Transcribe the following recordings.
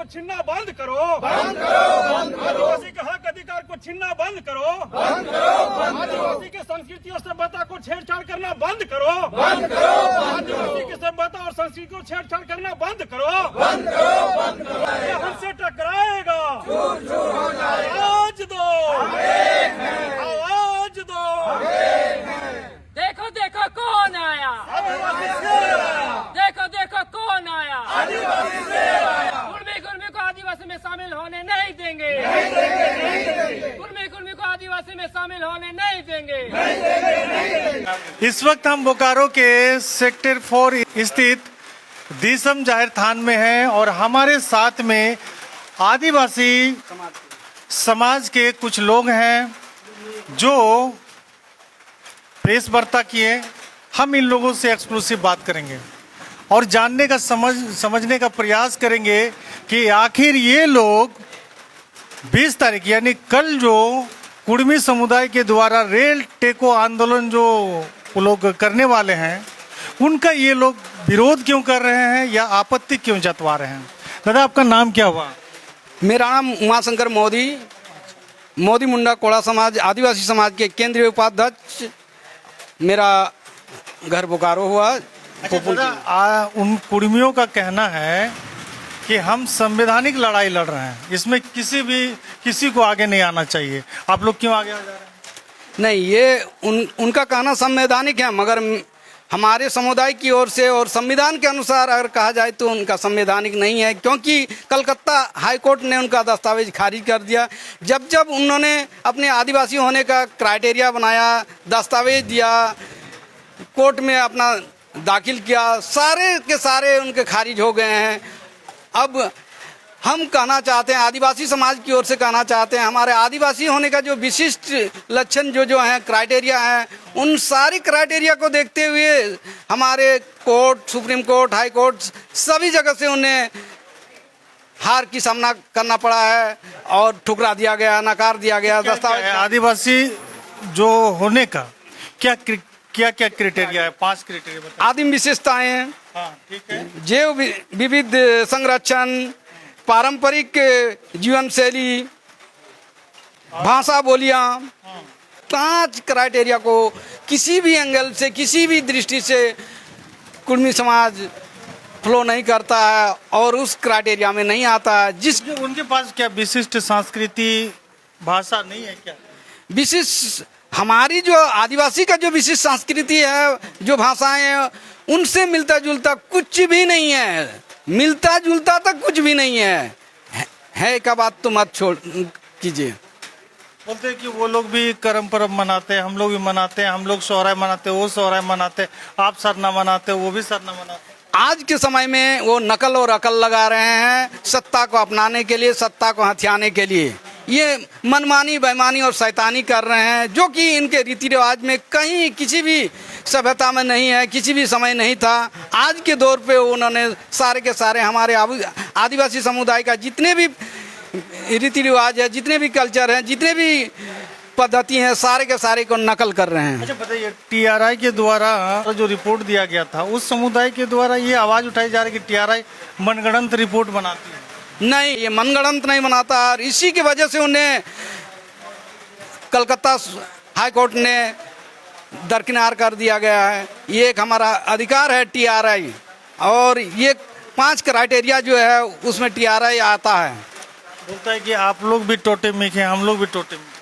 को छीनना बंद करो, आदिवासी के हक अधिकार को छीनना बंद करो, आदिवासी के संस्कृति और सभ्यता को छेड़छाड़ करना बंद करो, आदिवासी की सभ्यता और संस्कृति को छेड़छाड़ करना बंद करो, ये हमसे टकराएगा, आवाज दो, आवाज दो। देखो देखो कौन आया, देखो देखो कौन आया, कुर्मी को आदिवासी में शामिल होने नहीं देंगे, कुर्मी को आदिवासी में शामिल होने नहीं देंगे। इस वक्त हम बोकारो के सेक्टर 4 स्थित दिसम जाहिर थान में हैं और हमारे साथ में आदिवासी समाज के कुछ लोग हैं जो प्रेस वार्ता किए। हम इन लोगों से एक्सक्लूसिव बात करेंगे और जानने का समझने का प्रयास करेंगे कि आखिर ये लोग 20 तारीख यानी कल जो कुर्मी समुदाय के द्वारा रेल टेको आंदोलन जो वो लोग करने वाले हैं उनका ये लोग विरोध क्यों कर रहे हैं या आपत्ति क्यों जतवा रहे हैं। दादा आपका नाम क्या हुआ? मेरा नाम उमाशंकर मोदी मुंडा कोड़ा समाज आदिवासी समाज के केंद्रीय उपाध्यक्ष। मेरा घर बोकारो हुआ। अच्छा दादा, उन कुर्मियों का कहना है कि हम संवैधानिक लड़ाई लड़ रहे हैं, इसमें किसी को आगे नहीं आना चाहिए। आप लोग क्यों आगे आ जा रहे हैं? नहीं, ये उनका कहना संवैधानिक है, मगर हमारे समुदाय की ओर से और संविधान के अनुसार अगर कहा जाए तो उनका संवैधानिक नहीं है, क्योंकि कलकत्ता हाई कोर्ट ने उनका दस्तावेज खारिज कर दिया। जब उन्होंने अपने आदिवासी होने का क्राइटेरिया बनाया, दस्तावेज दिया, कोर्ट में अपना दाखिल किया, सारे के सारे उनके खारिज हो गए हैं। अब हम कहना चाहते हैं, आदिवासी समाज की ओर से कहना चाहते हैं, हमारे आदिवासी होने का जो विशिष्ट लक्षण जो हैं, क्राइटेरिया हैं, उन सारी क्राइटेरिया को देखते हुए हमारे court, supreme court, high court, सभी जगह से उन्हें हार की सामना करना पड़ा है और ठुकरा दिया गया, नकार दिया गया। दस्तावेज आदिवासी जो होने का क्या क्राइटेरिया है? 5 क्राइटेरिया। आदिम विशेषताएं हैं, ठीक है। जैव विविध संरक्षण, पारंपरिक जीवन शैली, भाषा बोलियां, 5 क्राइटेरिया को किसी भी एंगल से, किसी भी दृष्टि से कुर्मी समाज फ्लो नहीं करता है और उस क्राइटेरिया में नहीं आता है। उनके पास क्या विशिष्ट संस्कृति भाषा नहीं है क्या? विशिष्ट हमारी जो आदिवासी का जो विशिष्ट संस्कृति है, जो भाषाएं हैं, उनसे मिलता जुलता कुछ भी नहीं है। मिलता जुलता तक कुछ भी नहीं है का बात तो मत छोड़ कीजिए। बोलते हैं कि वो लोग भी करम परब मनाते हैं, हम लोग भी मनाते हैं, हम लोग सोहराय मनाते हैं, वो सोहराय मनाते हैं, आप सरना मनाते हो, वो भी सरना मनाते हैं। आज के समय में वो नकल और अकल लगा रहे हैं, सत्ता को अपनाने के लिए, सत्ता को हथियाने के लिए। ये मनमानी, बेईमानी और शैतानी कर रहे हैं, जो कि इनके रीति रिवाज में कहीं किसी भी सभ्यता में नहीं है, किसी भी समय नहीं था। आज के दौर पे उन्होंने सारे के सारे हमारे आदिवासी समुदाय का जितने भी रीति रिवाज है, जितने भी कल्चर हैं, जितने भी पद्धति हैं, सारे के सारे को नकल कर रहे हैं। अच्छा बताइए, टीआरआई के द्वारा जो रिपोर्ट दिया गया था, उस समुदाय के द्वारा ये आवाज उठाई जा रही है कि टीआरआई मनगढ़ंत रिपोर्ट बनाती है। नहीं, ये मनगढ़ंत नहीं बनाता। इसी की वजह से उन्हें कलकत्ता हाई कोर्ट ने दरकिनार कर दिया गया है। ये एक हमारा अधिकार है टीआरआई, और ये 5 क्राइटेरिया जो है उसमें टीआरआई आता है। बोलता है कि आप लोग भी टोटेमिक हैं, हम लोग भी टोटेमिक।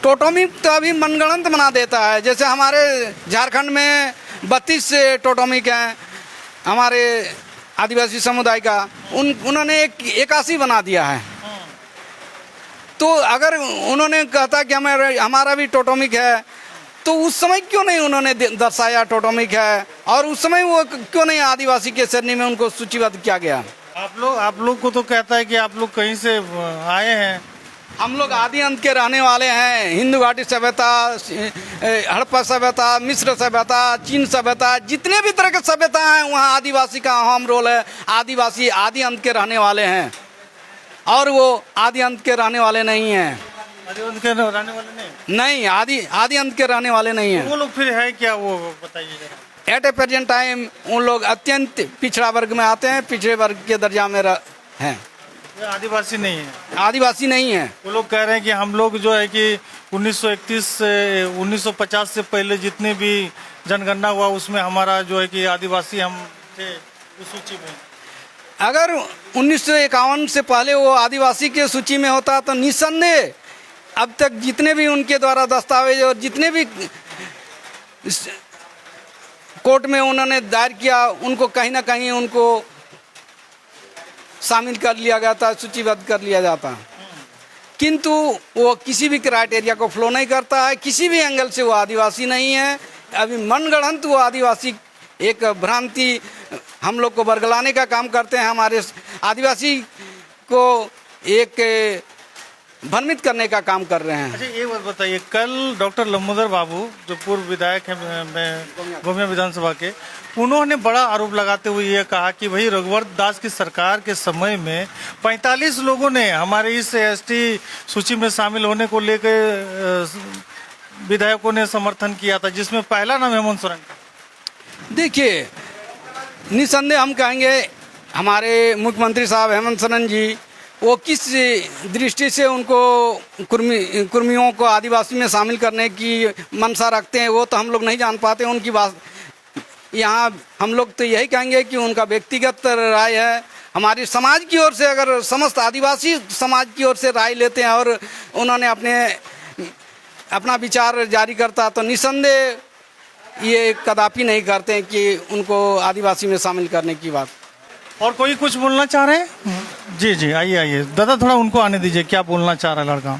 टोटोमिक तो अभी मनगढ़ंत बना देता है। जैसे हमारे झारखंड में 32 टोटोमिक हैं हमारे आदिवासी समुदाय का, उन्होंने 81 बना दिया है। तो अगर उन्होंने कहता कि हमारा भी टोटोमिक है, तो उस समय क्यों नहीं उन्होंने दर्शाया टोटोमिक है, और उस समय वो क्यों नहीं आदिवासी के श्रेणी में उनको सूचीबद्ध किया गया? आप लोग को तो कहता है कि आप लोग कहीं से आए हैं। हम लोग आदि अंत के रहने वाले हैं। हिंदू घाटी सभ्यता, हड़प्पा सभ्यता, मिस्र सभ्यता, चीन सभ्यता, जितने भी तरह के सभ्यता हैं वहाँ आदिवासी का अहम रोल है। आदिवासी आदि अंत के रहने वाले हैं, और वो आदि अंत के रहने वाले नहीं हैं। आदि अंत के रहने वाले नहीं, आदि अंत के रहने वाले नहीं हैं। वो लोग फिर है क्या, वो बताइए जरा। एट ए प्रेजेंट टाइम उन लोग अत्यंत पिछड़ा वर्ग में आते हैं, पिछड़े वर्ग के दर्जा में हैं। ये आदिवासी नहीं है। आदिवासी नहीं है। वो लोग कह रहे हैं कि हम लोग जो है कि 1931 से 1950 से पहले जितने भी जनगणना हुआ उसमें हमारा जो है कि आदिवासी हम थे उस सूची में। अगर 1951 से पहले वो आदिवासी के सूची में होता तो निस्संदेह अब तक जितने भी उनके द्वारा दस्तावेज और जितने भी कोर्ट में उन्होंने दायर किया उनको कहीं ना कहीं उनको शामिल कर लिया गया था, सूचीबद्ध कर लिया जाता। किंतु वो किसी भी क्राइटेरिया को फ्लो नहीं करता है, किसी भी एंगल से वो आदिवासी नहीं है। अभी मनगढ़ंत वो आदिवासी एक भ्रांति हम लोग को बरगलाने का काम करते हैं, हमारे आदिवासी को एक भ्रमित करने का काम कर रहे हैं। अच्छा एक बात बताइए, कल डॉक्टर लंबोदर बाबू जो पूर्व विधायक हैं गोमिया विधानसभा के, उन्होंने बड़ा आरोप लगाते हुए ये कहा कि भाई रघुवर दास की सरकार के समय में 45 लोगों ने हमारे इस एसटी सूची में शामिल होने को लेकर विधायकों ने समर्थन किया था, जिसमें पहला नाम हेमंत सोरेन का। देखिए निसंदेह हम कहेंगे हमारे मुख्यमंत्री साहब हेमंत सोरेन जी वो किस दृष्टि से उनको कुर्मियों को आदिवासी में शामिल करने की मनसा रखते हैं वो तो हम लोग नहीं जान पाते। उनकी बात यहाँ हम लोग तो यही कहेंगे कि उनका व्यक्तिगत राय है। हमारी समाज की ओर से अगर समस्त आदिवासी समाज की ओर से राय लेते हैं और उन्होंने अपना विचार जारी करता तो निसंदेह ये कदापि नहीं करते हैं कि उनको आदिवासी में शामिल करने की बात। और कोई कुछ बोलना चाह रहे हैं? जी जी आइए आइए दादा, थोड़ा उनको आने दीजिए, क्या बोलना चाह रहा है लड़का।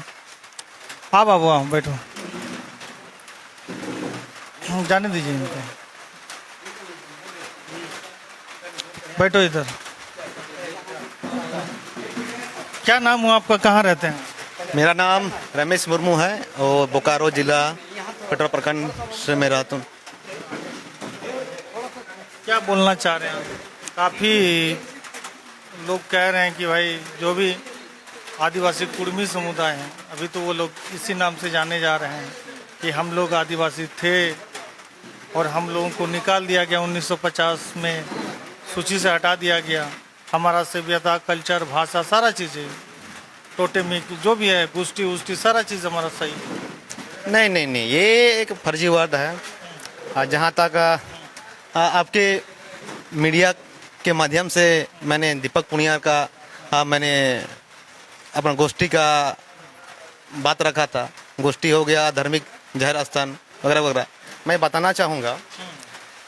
हाँ बाबू आओ बैठो, जाने दीजिए इनको, बैठो इधर। क्या नाम हुआ आपका, कहाँ रहते हैं? मेरा नाम रमेश मुर्मू है और बोकारो जिला कटरा प्रखंड से मैं रहता हूँ। क्या बोलना चाह रहे हैं? काफ़ी लोग कह रहे हैं कि भाई जो भी आदिवासी कुर्मी समुदाय हैं अभी तो वो लोग इसी नाम से जाने जा रहे हैं कि हम लोग आदिवासी थे और हम लोगों को निकाल दिया गया 1950 में, सूची से हटा दिया गया। हमारा सभ्यता, कल्चर, भाषा, सारा चीज़ें टोटेमिक जो भी है, गोष्ठी उष्टी सारा चीज़ हमारा सही है। नहीं नहीं नहीं, ये एक फर्जीवाद है। जहाँ तक आपके मीडिया के माध्यम से मैंने दीपक पुनिया का मैंने अपना गोष्ठी का बात रखा था, गोष्ठी हो गया, धार्मिक जहर स्थान वगैरह वगैरह। मैं बताना चाहूँगा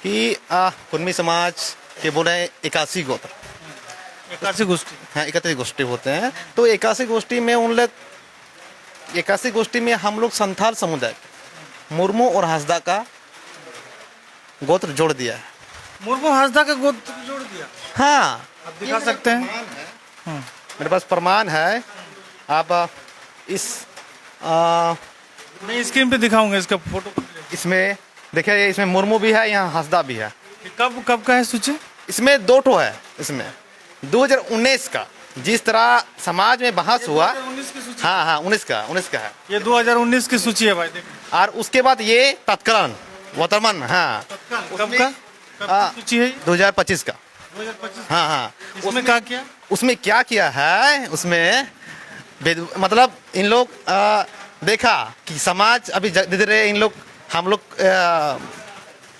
कि कुर्मी समाज के बोले 81 गोत्र, 81 गोष्ठी, हाँ 31 गोष्ठी होते हैं। तो 81 गोष्ठी में उन लोग 81 गोष्ठी में हम लोग संथाल समुदाय मुर्मू और हासदा का गोत्र जोड़ दिया है। मुर्मू हासदा का गोत्र जोड़ दिया? हाँ, आप दिखा सकते हैं? मेरे पास प्रमाण है। आप इस मैं स्क्रीन पे दिखाऊंगा इसका फोटो। इसमें देखिए, इसमें मुर्मू भी है, यहाँ हासदा भी है। कब कब का है सूची? इसमें 2 ठो है। इसमें 2019 का जिस तरह समाज में बहस हुआ, 2019 की सूची? हाँ हाँ 19 का है। ये 2019 की सूची है भाई, देखिए। और उसके बाद ये तत्काल वर्तमान, हाँ कब का सूची है? 2025 का। 2025? हाँ हाँ, उसमें क्या किया? उसमें क्या किया है, उसमें मतलब इन लोग देखा कि समाज अभी धीरे धीरे इन लोग हम लोग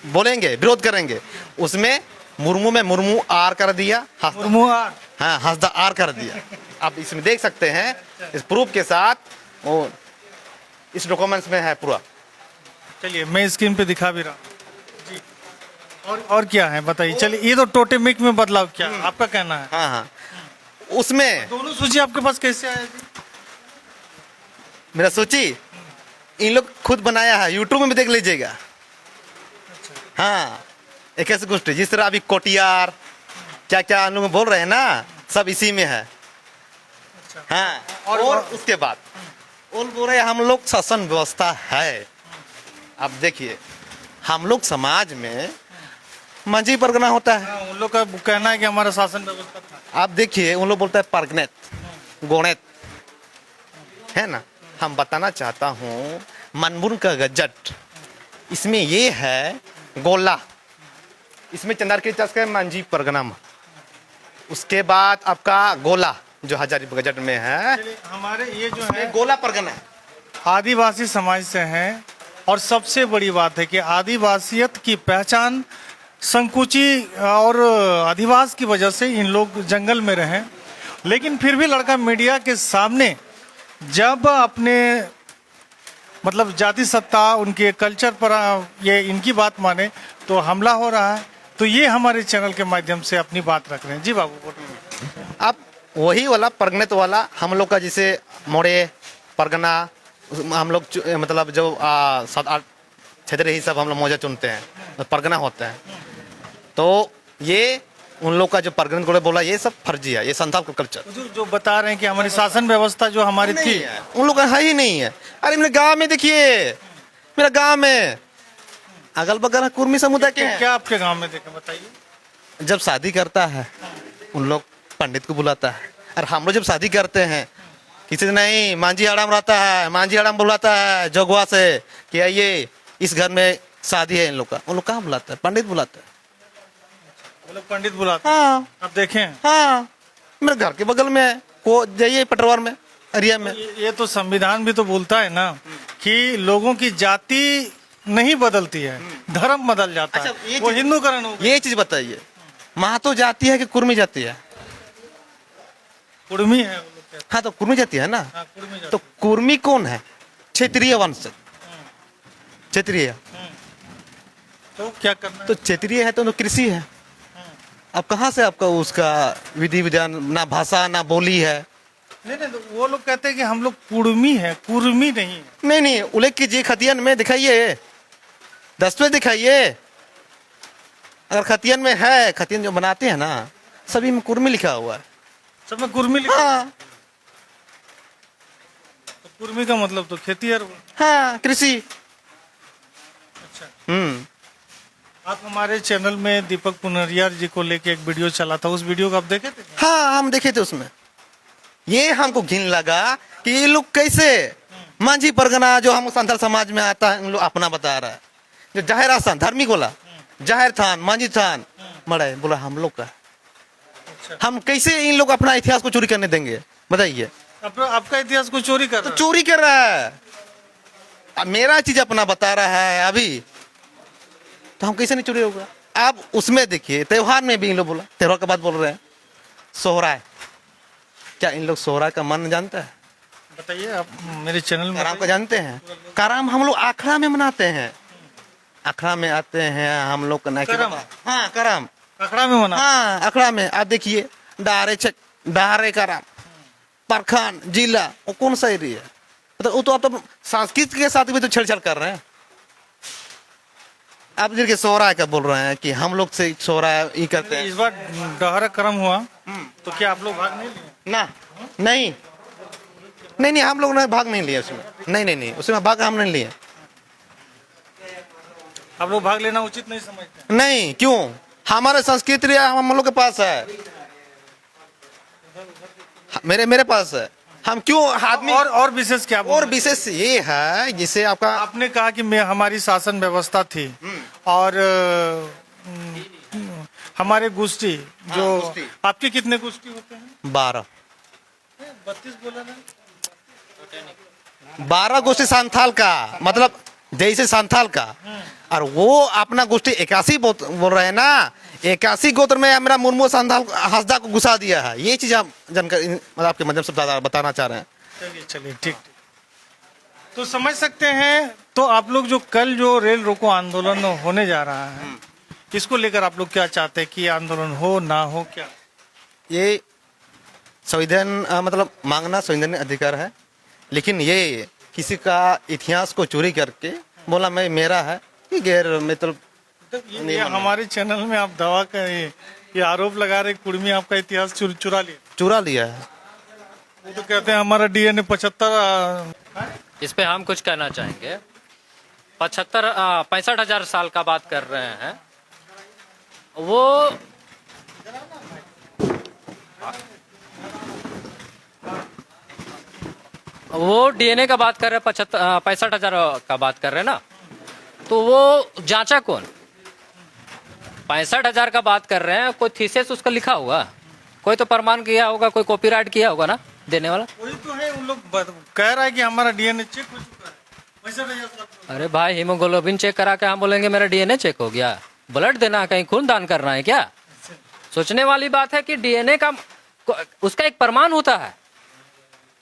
बोलेंगे, विरोध करेंगे। उसमें मुर्मू में मुर्मू आर कर दिया, मुर्मू आर, हाँ हासदा आर कर दिया। आप इसमें देख सकते हैं, इस प्रूफ के साथ, वो इस डॉक्यूमेंट्स में है पूरा। चलिए मैं स्क्रीन पे दिखा भी रहा हूँ जी। और क्या है बताइए। चलिए ये तो टोटेमिक में बदलाव क्या आपका कहना है? हाँ हाँ, उसमें दोनों सूची आपके पास कैसे आया जी? मेरा सूची इन लोग खुद बनाया है, यूट्यूब में भी देख लीजिएगा। हाँ 21 गोष्ठी, जिस तरह अभी कोटियार क्या क्या हम लोग बोल रहे हैं ना, सब इसी में है। हाँ, और उसके बाद वो बोल रहे हैं हम लोग शासन व्यवस्था है। अब देखिए, हम लोग समाज में मंझी परगना होता है। उन लोग का कहना है कि हमारा शासन व्यवस्था था। आप देखिए, उन लोग बोलते हैं परगनेत, गोणेत, है ना। हम बताना चाहता हूँ मनमुन का गजट, इसमें ये है गोला, इसमें चंदार के चस्के मंझी परगना, उसके बाद आपका गोला, जो हजारी बजट में है, हमारे ये जो ये है गोला परगना है। आदिवासी समाज से हैं और सबसे बड़ी बात है कि आदिवासियत की पहचान संकुची और अधिवास की वजह से इन लोग जंगल में रहे, लेकिन फिर भी लड़का मीडिया के सामने जब अपने मतलब जाति सत्ता उनके कल्चर पर ये इनकी बात माने तो हमला हो रहा है। तो ये हमारे चैनल के माध्यम से अपनी बात रख रहे हैं। जी बाबू बोलिए। अब वही वाला परगनेत वाला हम लोग का जैसे मोड़े परगना, हम लोग मतलब जो 7-8 क्षेत्र ही सब हम लोग मौजा चुनते हैं, परगना होता है। तो ये उन लोग का जो परगनेत को बोला ये सब फर्जी है, ये संथाल का कल्चर जो बता रहे हैं कि हमारी शासन व्यवस्था जो हमारी नहीं थी है, उन लोग का है ही नहीं है। अरे मेरे गांव में देखिए, मेरा गांव में अगल बगल कुर्मी समुदाय के हैं। क्या आपके गांव में देखे बताइए। जब शादी करता है उन लोग पंडित को बुलाता है, और हम लोग जब शादी करते हैं किसी से नहीं, मांझी हड़ाम रहता है, मांझी हड़ाम बुलाता है जोगवा से कि आइए इस घर में शादी है इन लोग का। उन लोग कहाँ बुलाता है? पंडित बुलाता है। वो लोग पंडित बुलाते हैं। हाँ आप देखें हाँ, मेरे घर के बगल में है, को जाइए पटवार में, एरिया में। ये तो संविधान भी तो बोलता है ना कि लोगों की जाति नहीं बदलती है, धर्म बदल जाता अच्छा, है। ये वो चीज- हिंदूकरण हो गया। ये चीज बताइए, महतो जाती है कि कुर्मी जाती है? कुर्मी है वो लोग कहते हाँ तो कुर्मी जाती है ना। हैं। हाँ, कुर्मी जाति। तो कुर्मी कौन है? क्षेत्रीय वंश, क्षेत्रीय। तो क्या करना है? तो क्षेत्रीय है तो कृषि है। अब कहाँ से आपका उसका विधि विधान, ना भाषा ना बोली है। नहीं तो वो लोग कहते हैं कि हम लोग कुर्मी है, कुर्मी नहीं है। नहीं नहीं, उल्लेख कीजिए खतियन में, दिखाइए दस्तावेज दिखाइए। अगर खतियन में है, खतियन जो बनाते हैं ना सभी में कुर्मी लिखा हुआ है। सब में कुर्मी लिखा है। हाँ तो कुर्मी का मतलब तो खेती है। हाँ, कृषि। अच्छा, हम्म। आप हमारे चैनल में दीपक पुनरिया जी को लेके एक वीडियो चला था, उस वीडियो को आप देखे थे? हाँ हम देखे थे उसमें। ये हमको घिन लगा कि ये लोग कैसे मांझी परगना जो हम संथाल समाज में आता है, इन लोग अपना बता रहा है। जो जाहिर आसान धार्मिक बोला, जाहिर थान मांझी थान मड़ा बोला हम लोग का। हम कैसे इन लोग अपना इतिहास को चोरी करने देंगे बताइए? आपका इतिहास को चोरी कर तो रहा है। चोरी कर रहा है। अब मेरा चीज अपना बता रहा है अभी, तो हम कैसे नहीं चोरी होगा? आप उसमें देखिए, त्योहार में भी इन लोग बोला, त्योहार का बात बोल रहे हैं। सोहराय, क्या इन लोग सोहराय का मन जानते हैं? बताइए आप मेरे चैनल में। काराम का जानते हैं? काराम हम लोग आखड़ा में मनाते हैं, अखड़ा में आते हैं हम लोग का। करम? हाँ कराम, अखड़ा में मना। हाँ अखड़ा में। आप देखिए डारे कराम, परखान जिला, वो कौन सा एरिया है? तो वो तो आप तो संस्कृत के साथ भी तो छेड़छाड़ कर रहे हैं। आप जिनके सोहराय का बोल रहे हैं कि हम लोग से सोहराय ये करते हैं। इस बार डहरा कर्म हुआ तो क्या आप लोग भाग नहीं लिए? ना नहीं नहीं नहीं, हम लोग ने भाग नहीं लिया उसमें। नहीं नहीं नहीं, उसमें भाग हम नहीं लिए। आप लोग भाग लेना उचित नहीं समझते? नहीं, क्यों? हमारे संस्कृति हम लोग के पास है, मेरे पास है। हम क्यों आदमी? और विशेष क्या और विशेष ये है जिसे आपका, आपने कहा कि मैं हमारी शासन व्यवस्था थी और हमारे गोष्ठी जो गोष्ठी। आपके कितने गोष्ठी होते हैं? 12 32 बोला ना। 12 गोष्ठी संथाल का, मतलब जैसे संथाल का। और वो अपना गोष्ठी 81 बोल रहे हैं ना। 81 गोत्र में मेरा मुर्मू संथाल हंसदा को घुसा दिया है। ये चीज आप जानकर मतलब आपके माध्यम से बताना चाह रहे हैं। चलिए चलिए ठीक। तो समझ सकते हैं। तो आप लोग जो कल जो रेल रोको आंदोलन होने जा रहा है, इसको लेकर आप लोग क्या चाहते हैं कि आंदोलन हो ना हो? क्या ये संविधान मतलब मांगना संवैधानिक अधिकार है, लेकिन ये किसी का इतिहास को चोरी करके बोला मैं मेरा है, ये गैर मतलब ये हमारे चैनल में आप दवा का ये आरोप लगा रहे कुर्मी आपका इतिहास चुरा लिया। चुरा लिया है। वो तो कहते हैं हमारा डीएनए 75। इस पे हम कुछ कहना चाहेंगे। 65,000 साल का बात कर रहे हैं। वो डीएनए का बात कर रहे हैं, 65,000 का बात कर रहे हैं ना। तो वो जांचा कौन? 65,000 का बात कर रहे हैं, कोई थीसिस उसका लिखा हुआ? कोई तो प्रमाण किया होगा, कोई कॉपीराइट किया होगा ना देने वाला। वही तो है, उन लोग कह रहा है कि हमारा डीएनए चेक हो चुका है, वैसा नहीं है सब। अरे भाई हीमोग्लोबिन चेक करा के हम बोलेंगे मेरा डीएनए चेक हो गया? ब्लड देना है, कहीं खून दान करना है क्या? सोचने वाली बात है कि डीएनए का उसका एक प्रमाण होता है,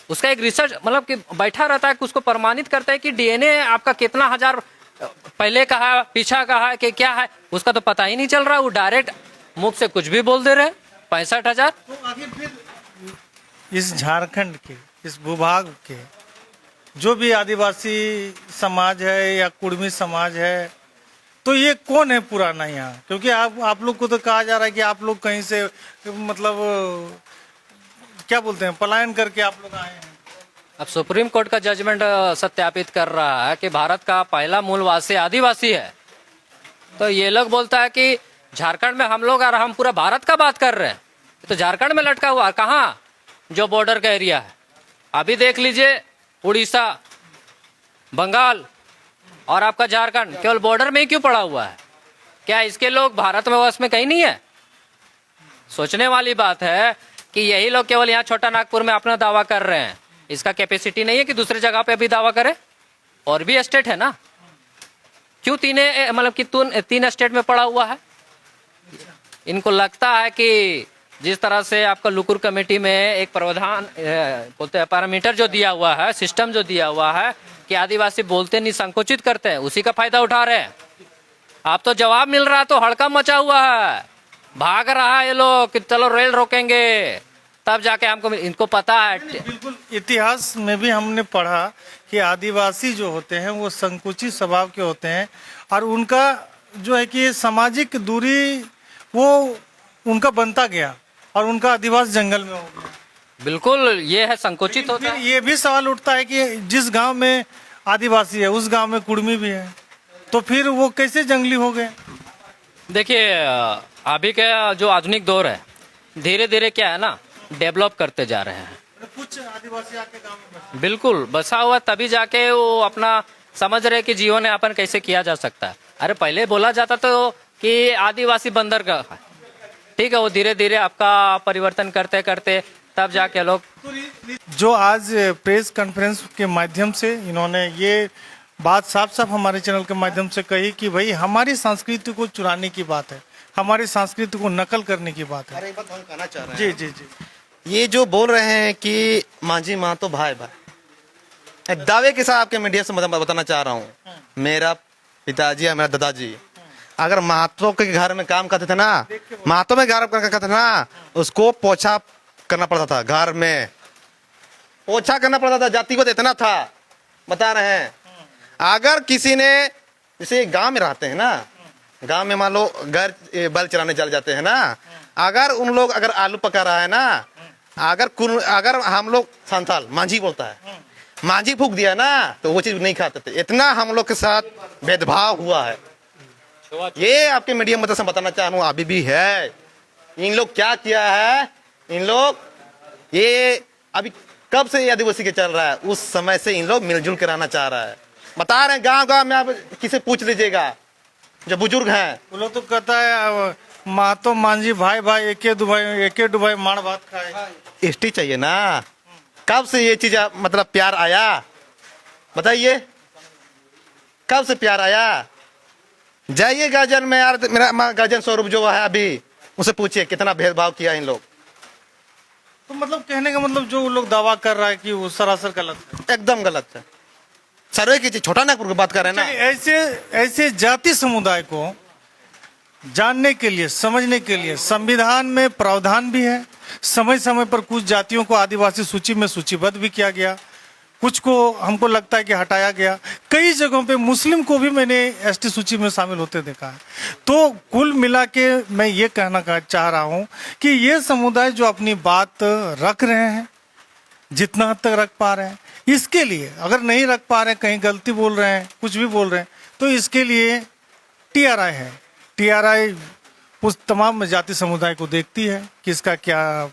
उसका एक रिसर्च मतलब कि बैठा रहता है कि उसको प्रमाणित करता है कि डीएनए आपका कितना हजार पहले का है, पीछा का है कि क्या है, उसका तो पता ही नहीं चल रहा। वो डायरेक्ट मुख से कुछ भी बोल दे रहे हैं। 65,000। तो आखिर फिर इस झारखंड के, इस भूभाग के जो भी आदिवासी समाज है या कुर्मी समाज है, तो ये कौन है पुराना यहाँ? क्योंकि आप लोग को तो कहा जा रहा है कि आप लोग कहीं से मतलब क्या बोलते हैं, पलायन करके आप लोग आए हैं। अब सुप्रीम कोर्ट का जजमेंट सत्यापित कर रहा है कि भारत का पहला मूलवासी आदिवासी है। तो ये लोग बोलता है कि झारखंड में हम लोग और हम पूरा भारत का बात कर रहे हैं, तो झारखंड में लटका हुआ कहाँ? जो बॉर्डर का एरिया है, अभी देख लीजिए, उड़ीसा, बंगाल और आपका झारखंड केवल बॉर्डर में ही क्यों पड़ा हुआ है? क्या इसके लोग भारत में वश में कहीं नहीं है? सोचने वाली बात है कि यही लोग केवल यहाँ छोटा नागपुर में अपना दावा कर रहे हैं। इसका कैपेसिटी नहीं है कि दूसरी जगह पे भी दावा करे। और भी स्टेट है ना, क्यों मतलब कि तीन स्टेट में पड़ा हुआ है? इनको लगता है कि जिस तरह से आपका लुकुर कमेटी में एक प्रावधान बोलते हैं, पैरामीटर जो दिया हुआ है, सिस्टम जो दिया हुआ है कि आदिवासी बोलते नहीं, संकोचित करते हैं, उसी का फायदा उठा रहे हैं। आप तो जवाब मिल रहा है तो हड़कंप मचा हुआ है, भाग रहा है ये लोग कि चलो रेल रोकेंगे, तब जाके हमको, इनको पता है। बिल्कुल, इतिहास में भी हमने पढ़ा कि आदिवासी जो होते हैं वो संकुचित स्वभाव के होते हैं, और उनका जो है कि सामाजिक दूरी वो उनका बनता गया और उनका अधिवास जंगल में हो गया। बिल्कुल, ये है संकोचित होता है। ये भी सवाल उठता है कि जिस गांव में आदिवासी है उस गांव में कुर्मी भी है, तो फिर वो कैसे जंगली हो गए? देखिए, अभी का जो आधुनिक दौर है, धीरे धीरे क्या है ना, डेवलप करते जा रहे हैं। कुछ आदिवासी आके गांव में बसे। बिल्कुल, बसा हुआ, तभी जाके वो अपना समझ रहे कि जीवन यापन कैसे किया जा सकता है। अरे पहले बोला जाता तो कि आदिवासी बंदर का है, ठीक है, वो धीरे धीरे आपका परिवर्तन करते करते तब जाके लोग। जो आज प्रेस कॉन्फ्रेंस के माध्यम से इन्होंने ये बात साफ साफ हमारे चैनल के माध्यम से कही कि भाई हमारी संस्कृति को चुराने की बात है, हमारी संस्कृति को नकल करने की बात है। अरे बात हम कहना चाह रहे जी हैं, जी जी, ये जो बोल रहे हैं कि मांझी महतो भाई भाई, एक दावे के साथ आपके मीडिया से बताना चाह रहा हूँ, मेरा पिताजी या मेरा दादाजी अगर महतो के घर में काम करते थे ना, महतो में घर करते थे ना, उसको पोछा करना पड़ता था, घर में पोछा करना पड़ता था, जातिगत इतना था, बता रहे हैं। अगर किसी ने, जैसे गांव में रहते हैं ना, गांव में मान लो घर बैल चराने चल जाते हैं ना, अगर उन लोग अगर आलू पका रहा है ना, अगर हम लोग संथाल मांझी बोलता है, मांझी फूक दिया ना, तो वो चीज नहीं खाते थे। इतना हम लोग के साथ भेदभाव हुआ है। ये आपके मीडिया मतलब से बताना चाह रहा हूँ, अभी भी है। इन लोग क्या किया है, इन लोग ये अभी कब से ये आदिवासी के चल रहा है, उस समय से इन लोग मिलजुल के रहना चाह रहा है। बता रहे हैं, गांव गांव में आप किसे पूछ लीजिएगा जो बुजुर्ग हैं, वो लोग तो कहता है महतो मांझी भाई भाई एके डुबाई मार भात खाए। इष्टि चाहिए ना। कब से ये चीज मतलब प्यार आया, बताइए, कब से प्यार आया? जाइए गार्जियन में यार, मेरा गार्जियन स्वरूप जो है अभी, उसे पूछिए कितना भेदभाव किया इन लोग। तो मतलब कहने का मतलब जो लोग दावा कर रहा है कि वो सरासर गलत है, एकदम गलत है। सर्वे कीजिए, छोटा नागपुर की बात कर रहे हैं ना। ऐसे जाति समुदाय को जानने के लिए, समझने के लिए संविधान में प्रावधान भी है। समय समय पर कुछ जातियों को आदिवासी सूची में सूचीबद्ध भी किया गया, कुछ को हमको लगता है कि हटाया गया। कई जगहों पे मुस्लिम को भी मैंने एसटी सूची में शामिल होते देखा है। तो कुल मिला के मैं ये कहना चाह रहा हूँ कि ये समुदाय जो अपनी बात रख रहे हैं, जितना हद तक रख पा रहे हैं, इसके लिए अगर नहीं रख पा रहे हैं, कहीं गलती बोल रहे हैं, कुछ भी बोल रहे हैं, तो इसके लिए टीआरआई है। टीआरआई उस तमाम जाति समुदाय को देखती है कि इसका क्या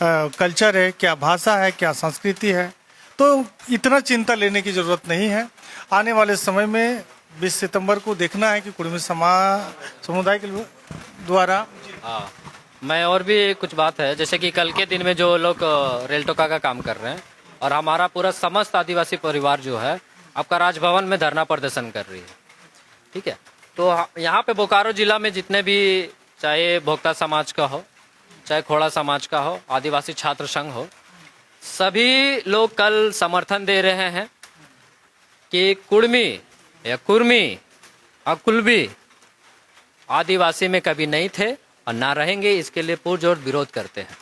कल्चर है, क्या भाषा है, क्या संस्कृति है। तो इतना चिंता लेने की ज़रूरत नहीं है। आने वाले समय में 20 सितंबर को देखना है कि कुर्मी समुदाय के द्वारा मैं और भी कुछ बात है, जैसे कि कल के दिन में जो लोग रेल टोका का काम कर रहे हैं और हमारा पूरा समस्त आदिवासी परिवार जो है आपका राजभवन में धरना प्रदर्शन कर रही है, ठीक है। तो यहाँ पे बोकारो जिला में जितने भी, चाहे भोक्ता समाज का हो, चाहे खोड़ा समाज का हो, आदिवासी छात्र संघ हो, सभी लोग कल समर्थन दे रहे हैं कि कुड़मी या कुर्मी और कुलबी आदिवासी में कभी नहीं थे और ना रहेंगे, इसके लिए पुरजोर विरोध करते हैं।